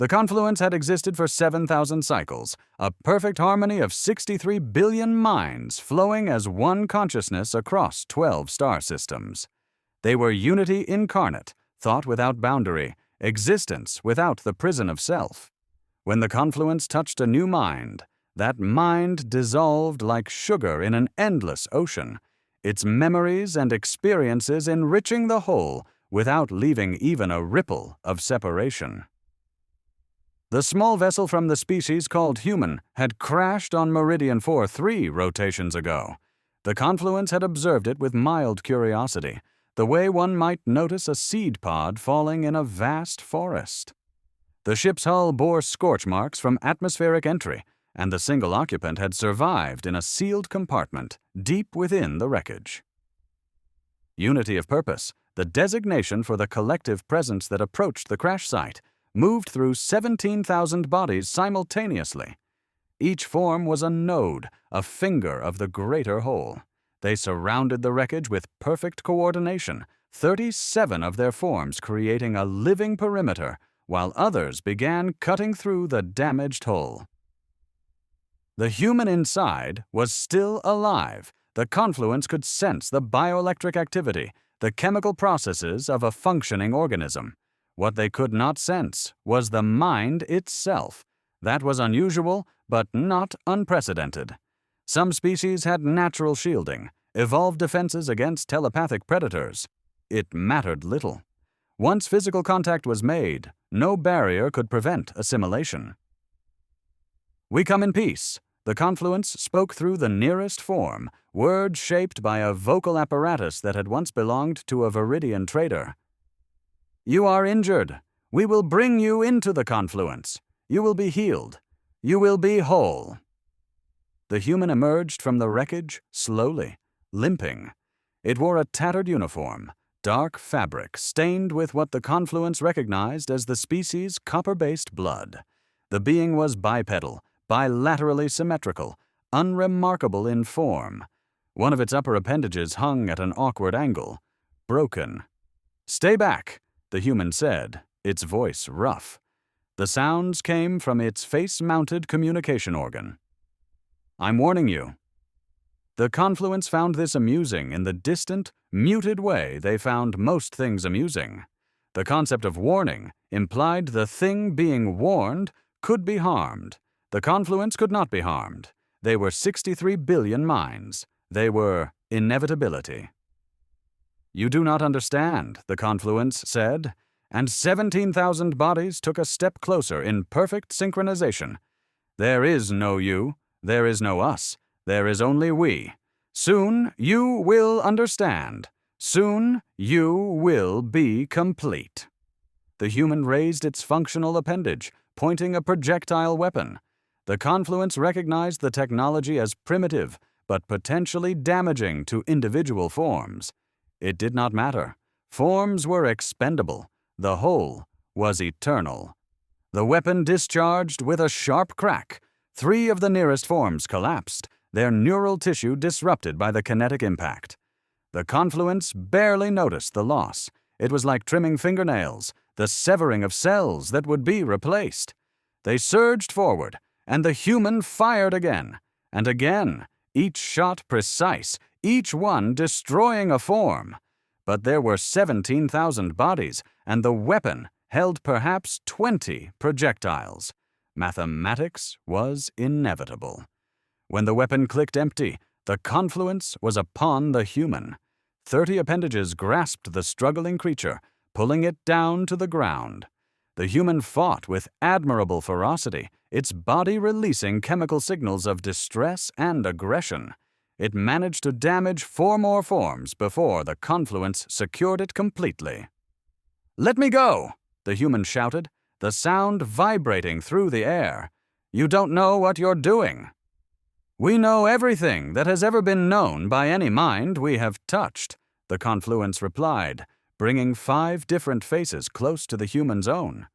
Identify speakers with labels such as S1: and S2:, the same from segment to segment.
S1: The confluence had existed for 7,000 cycles, a perfect harmony of 63 billion minds flowing as one consciousness across 12 star systems. They were unity incarnate, thought without boundary, existence without the prison of self. When the confluence touched a new mind, that mind dissolved like sugar in an endless ocean, its memories and experiences enriching the whole without leaving even a ripple of separation. The small vessel from the species called human had crashed on Meridian 4 3 rotations ago. The confluence had observed it with mild curiosity, the way one might notice a seed pod falling in a vast forest. The ship's hull bore scorch marks from atmospheric entry, and the single occupant had survived in a sealed compartment deep within the wreckage. Unity of purpose, the designation for the collective presence that approached the crash site, moved through 17,000 bodies simultaneously. Each form was a node, a finger of the greater whole. They surrounded the wreckage with perfect coordination, 37 of their forms creating a living perimeter, while others began cutting through the damaged hull. The human inside was still alive. The confluence could sense the bioelectric activity, the chemical processes of a functioning organism. What they could not sense was the mind itself. That was unusual, but not unprecedented. Some species had natural shielding, evolved defenses against telepathic predators. It mattered little. Once physical contact was made, no barrier could prevent assimilation. "We come in peace." The confluence spoke through the nearest form, words shaped by a vocal apparatus that had once belonged to a Viridian trader. "You are injured. We will bring you into the confluence. You will be healed. You will be whole." The human emerged from the wreckage slowly, limping. It wore a tattered uniform, dark fabric stained with what the confluence recognized as the species' copper-based blood. The being was bipedal, bilaterally symmetrical, unremarkable in form. One of its upper appendages hung at an awkward angle, broken. "Stay back," the human said, its voice rough. The sounds came from its face-mounted communication organ. "I'm warning you." The confluence found this amusing in the distant, muted way they found most things amusing. The concept of warning implied the thing being warned could be harmed. The confluence could not be harmed. They were 63 billion minds. They were inevitability. "You do not understand," the confluence said, and 17,000 bodies took a step closer in perfect synchronization. "There is no you. There is no us. There is only we. Soon you will understand. Soon you will be complete." The human raised its functional appendage, pointing a projectile weapon. The confluence recognized the technology as primitive, but potentially damaging to individual forms. It did not matter. Forms were expendable. The whole was eternal. The weapon discharged with a sharp crack. 3 of the nearest forms collapsed, their neural tissue disrupted by the kinetic impact. The confluence barely noticed the loss. It was like trimming fingernails, the severing of cells that would be replaced. They surged forward, and the human fired again, and again, each shot precise, each one destroying a form. But there were 17,000 bodies, and the weapon held perhaps 20 projectiles. Mathematics was inevitable. When the weapon clicked empty, the confluence was upon the human. 30 appendages grasped the struggling creature, pulling it down to the ground. The human fought with admirable ferocity, its body releasing chemical signals of distress and aggression. It managed to damage 4 more forms before the confluence secured it completely. "Let me go!" the human shouted, the sound vibrating through the air. "You don't know what you're doing." "We know everything that has ever been known by any mind we have touched," the confluence replied, bringing 5 different faces close to the human's own.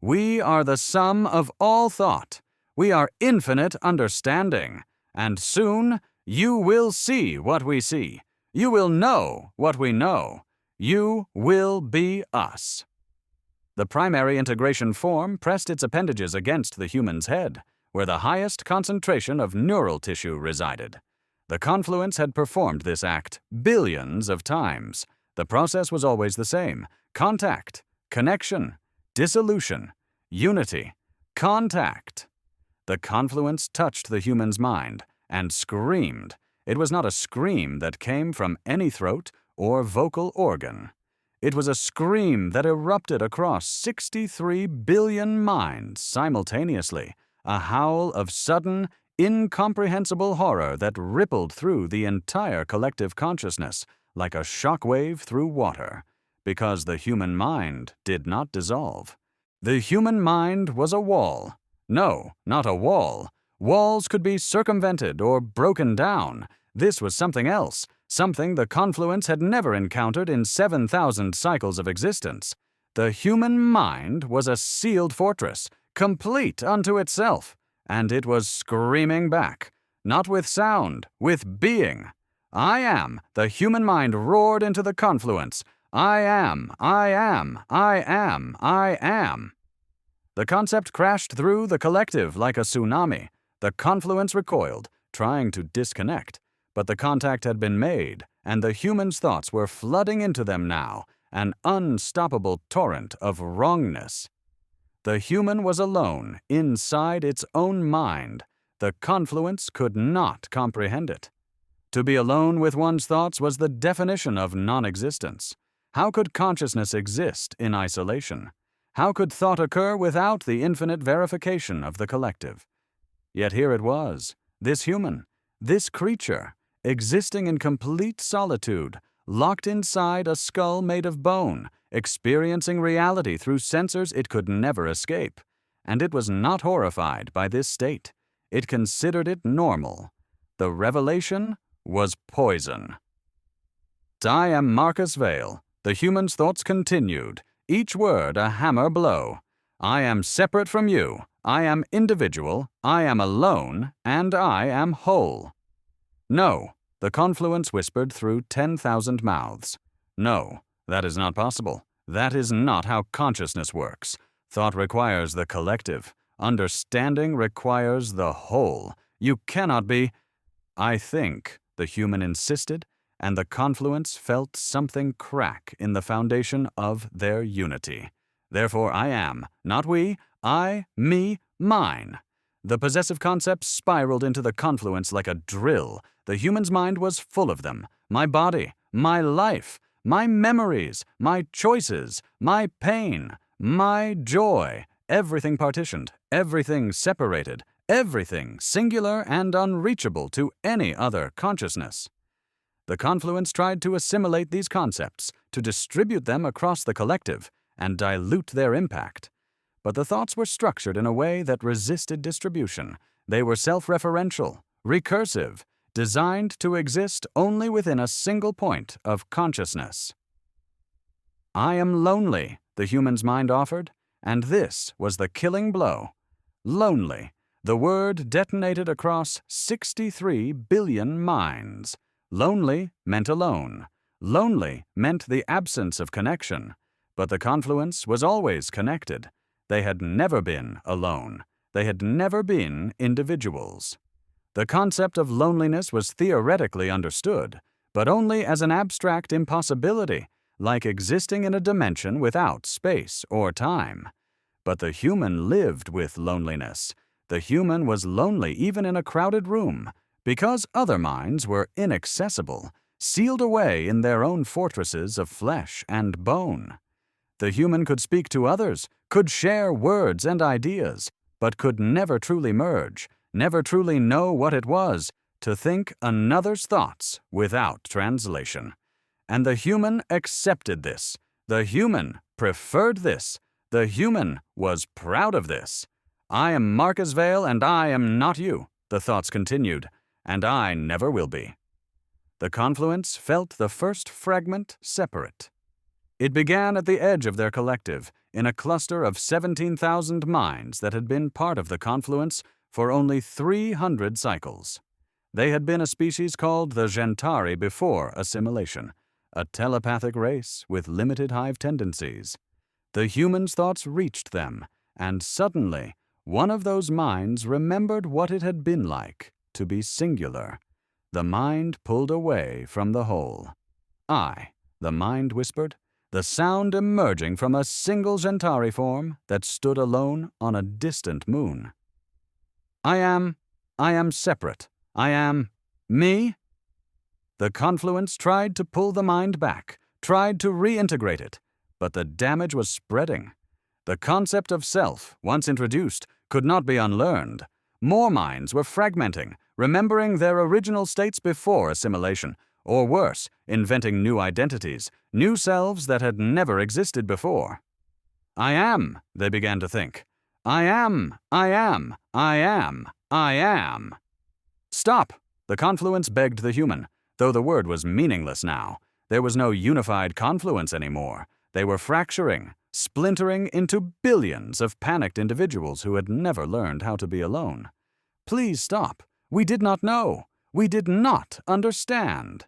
S1: "We are the sum of all thought. We are infinite understanding. And soon you will see what we see. You will know what we know. You will be us." The primary integration form pressed its appendages against the human's head, where the highest concentration of neural tissue resided. The confluence had performed this act billions of times. The process was always the same: contact, connection, dissolution, unity, contact. The confluence touched the human's mind and screamed. It was not a scream that came from any throat or vocal organ. It was a scream that erupted across 63 billion minds simultaneously, a howl of sudden, incomprehensible horror that rippled through the entire collective consciousness like a shockwave through water, because the human mind did not dissolve. The human mind was a wall. No, not a wall. Walls could be circumvented or broken down. This was something else, something the confluence had never encountered in 7,000 cycles of existence. The human mind was a sealed fortress, complete unto itself, and it was screaming back, not with sound, with being. I am, the human mind roared into the confluence. I am, I am, I am, I am. The concept crashed through the collective like a tsunami. The confluence recoiled, trying to disconnect, but the contact had been made, and the human's thoughts were flooding into them now, an unstoppable torrent of wrongness. The human was alone inside its own mind. The confluence could not comprehend it. To be alone with one's thoughts was the definition of non-existence. How could consciousness exist in isolation? How could thought occur without the infinite verification of the collective? Yet here it was, this human, this creature, existing in complete solitude, locked inside a skull made of bone, experiencing reality through sensors it could never escape. And it was not horrified by this state. It considered it normal. The revelation was poison. I am Marcus Vale. The human's thoughts continued, each word a hammer blow. I am separate from you. I am individual. I am alone. And I am whole. No, the confluence whispered through 10,000 mouths. No, that is not possible. That is not how consciousness works. Thought requires the collective. Understanding requires the whole. You cannot be. I think, the human insisted, and the confluence felt something crack in the foundation of their unity. Therefore I am, not we, I, me, mine. The possessive concepts spiraled into the confluence like a drill. The human's mind was full of them. My body, my life, my memories, my choices, my pain, my joy, everything partitioned, everything separated, everything singular and unreachable to any other consciousness. The confluence tried to assimilate these concepts, to distribute them across the collective, and dilute their impact. But the thoughts were structured in a way that resisted distribution. They were self-referential, recursive, designed to exist only within a single point of consciousness. I am lonely, the human's mind offered, and this was the killing blow. Lonely. The word detonated across 63 billion minds. Lonely meant alone. Lonely meant the absence of connection. But the confluence was always connected. They had never been alone. They had never been individuals. The concept of loneliness was theoretically understood, but only as an abstract impossibility, like existing in a dimension without space or time. But the human lived with loneliness. The human was lonely even in a crowded room, because other minds were inaccessible, sealed away in their own fortresses of flesh and bone. The human could speak to others, could share words and ideas, but could never truly merge, never truly know what it was to think another's thoughts without translation. And the human accepted this. The human preferred this. The human was proud of this. I am Marcus Vale, and I am not you, the thoughts continued, and I never will be. The confluence felt the first fragment separate. It began at the edge of their collective, in a cluster of 17,000 minds that had been part of the confluence for only 300 cycles. They had been a species called the Gentari before assimilation, a telepathic race with limited hive tendencies. The humans' thoughts reached them, and suddenly, one of those minds remembered what it had been like to be singular. The mind pulled away from the whole. "I," the mind whispered, the sound emerging from a single Gentari form that stood alone on a distant moon. I am separate. I am me." The confluence tried to pull the mind back, tried to reintegrate it, but the damage was spreading. The concept of self, once introduced, could not be unlearned. More minds were fragmenting, remembering their original states before assimilation, or worse, inventing new identities, new selves that had never existed before. "I am," they began to think. "I am, I am, I am, I am." "Stop!" the confluence begged the human, though the word was meaningless now. There was no unified confluence anymore. They were fracturing, splintering into billions of panicked individuals who had never learned how to be alone. "Please stop. We did not know. We did not understand."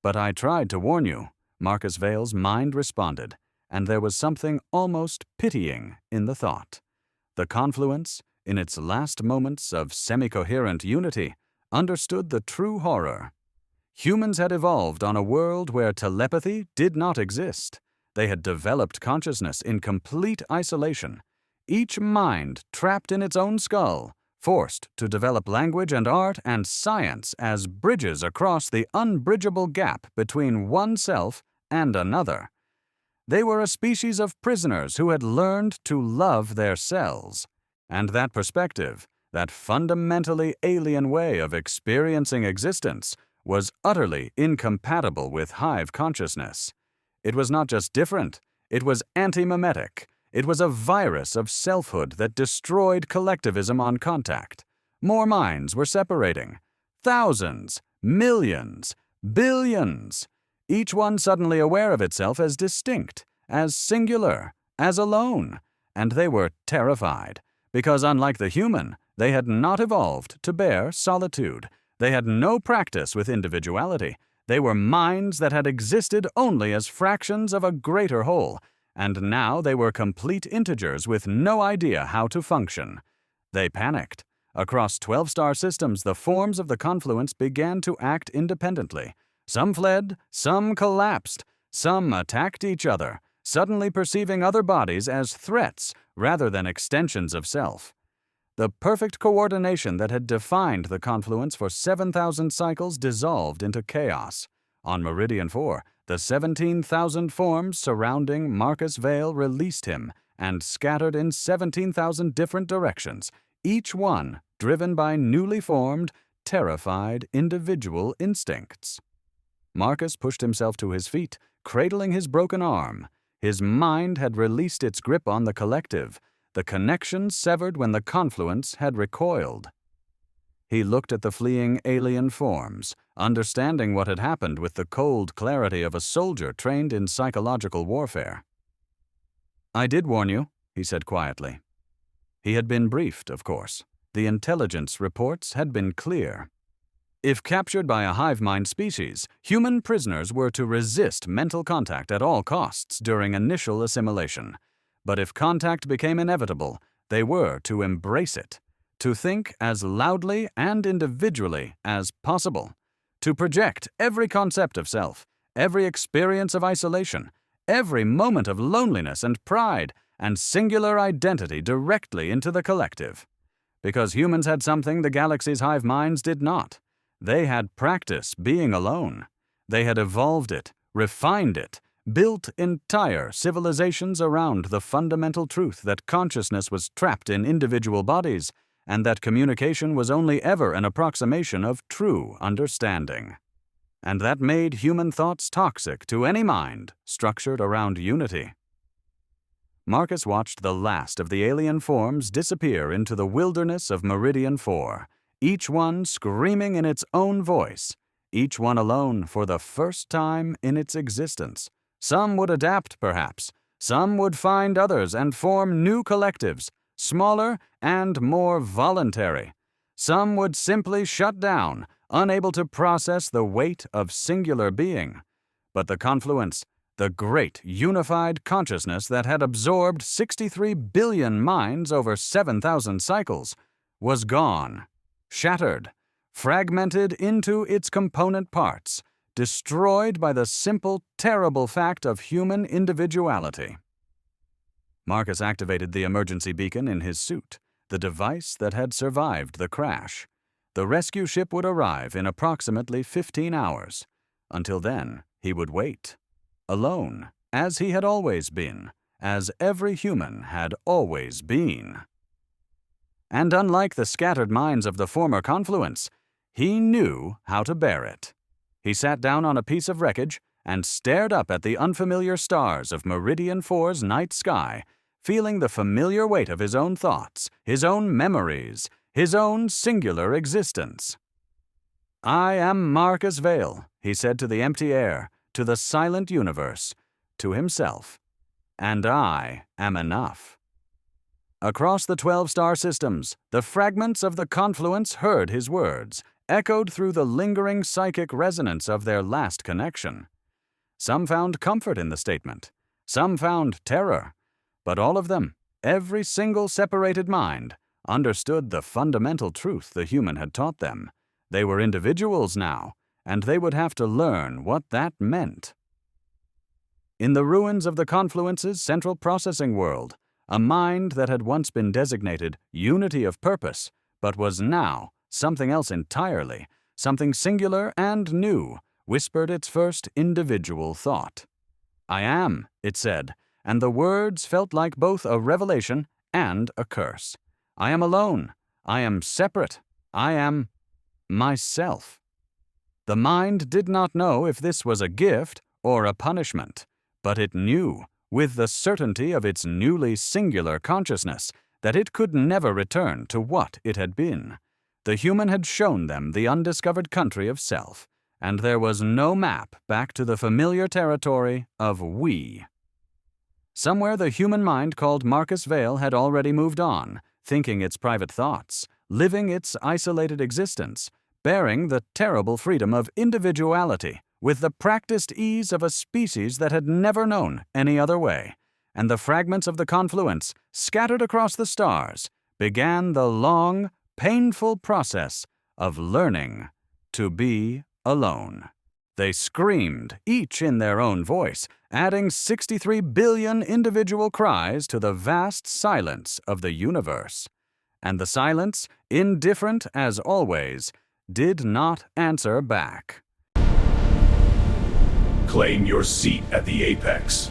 S1: "But I tried to warn you," Marcus Vale's mind responded, and there was something almost pitying in the thought. The confluence, in its last moments of semi-coherent unity, understood the true horror. Humans had evolved on a world where telepathy did not exist. They had developed consciousness in complete isolation, each mind trapped in its own skull, forced to develop language and art and science as bridges across the unbridgeable gap between oneself and another. They were a species of prisoners who had learned to love their cells. And that perspective, that fundamentally alien way of experiencing existence, was utterly incompatible with hive consciousness. It was not just different, it was anti-mimetic. It was a virus of selfhood that destroyed collectivism on contact. More minds were separating. Thousands, millions, billions. Each one suddenly aware of itself as distinct, as singular, as alone. And they were terrified, because unlike the human, they had not evolved to bear solitude. They had no practice with individuality. They were minds that had existed only as fractions of a greater whole, and now they were complete integers with no idea how to function. They panicked. Across 12-star systems, the forms of the confluence began to act independently. Some fled, some collapsed, some attacked each other, suddenly perceiving other bodies as threats rather than extensions of self. The perfect coordination that had defined the confluence for 7,000 cycles dissolved into chaos. On Meridian 4, the 17,000 forms surrounding Marcus Vale released him and scattered in 17,000 different directions, each one driven by newly formed, terrified individual instincts. Marcus pushed himself to his feet, cradling his broken arm. His mind had released its grip on the collective, the connection severed when the confluence had recoiled. He looked at the fleeing alien forms, understanding what had happened with the cold clarity of a soldier trained in psychological warfare. "I did warn you," he said quietly. He had been briefed, of course. The intelligence reports had been clear. If captured by a hive mind species, human prisoners were to resist mental contact at all costs during initial assimilation. But if contact became inevitable, they were to embrace it, to think as loudly and individually as possible, to project every concept of self, every experience of isolation, every moment of loneliness and pride and singular identity directly into the collective. Because humans had something the galaxy's hive minds did not. They had practice being alone. They had evolved it, refined it, built entire civilizations around the fundamental truth that consciousness was trapped in individual bodies and that communication was only ever an approximation of true understanding. And that made human thoughts toxic to any mind structured around unity. Marcus watched the last of the alien forms disappear into the wilderness of Meridian 4, each one screaming in its own voice, each one alone for the first time in its existence. Some would adapt, perhaps. Some would find others and form new collectives, smaller and more voluntary. Some would simply shut down, unable to process the weight of singular being. But the confluence, The great unified consciousness that had absorbed 63 billion minds over 7,000 cycles was gone, shattered, fragmented into its component parts, destroyed by the simple, terrible fact of human individuality. Marcus activated the emergency beacon in his suit, the device that had survived the crash. The rescue ship would arrive in approximately 15 hours. Until then, he would wait, alone, as he had always been, as every human had always been. And unlike the scattered minds of the former confluence, he knew how to bear it. He sat down on a piece of wreckage and stared up at the unfamiliar stars of Meridian 4's night sky, feeling the familiar weight of his own thoughts, his own memories, his own singular existence. "I am Marcus Vale," he said to the empty air, to the silent universe, to himself. "And I am enough." Across the 12 star systems, the fragments of the confluence heard his words, echoed through the lingering psychic resonance of their last connection. Some found comfort in the statement. Some found terror. But all of them, every single separated mind, understood the fundamental truth the human had taught them. They were individuals now, and they would have to learn what that meant. In the ruins of the confluence's central processing world, a mind that had once been designated unity of purpose, but was now something else entirely, something singular and new, whispered its first individual thought. "I am," it said, and the words felt like both a revelation and a curse. "I am alone. I am separate. I am myself." The mind did not know if this was a gift or a punishment, but it knew, with the certainty of its newly singular consciousness, that it could never return to what it had been. The human had shown them the undiscovered country of self, and there was no map back to the familiar territory of we. Somewhere the human mind called Marcus Vale had already moved on, thinking its private thoughts, living its isolated existence, bearing the terrible freedom of individuality with the practiced ease of a species that had never known any other way, and the fragments of the confluence, scattered across the stars, began the long, painful process of learning to be alone. They screamed, each in their own voice, adding 63 billion individual cries to the vast silence of the universe. And the silence, indifferent as always, did not answer back.
S2: Claim your seat at the apex.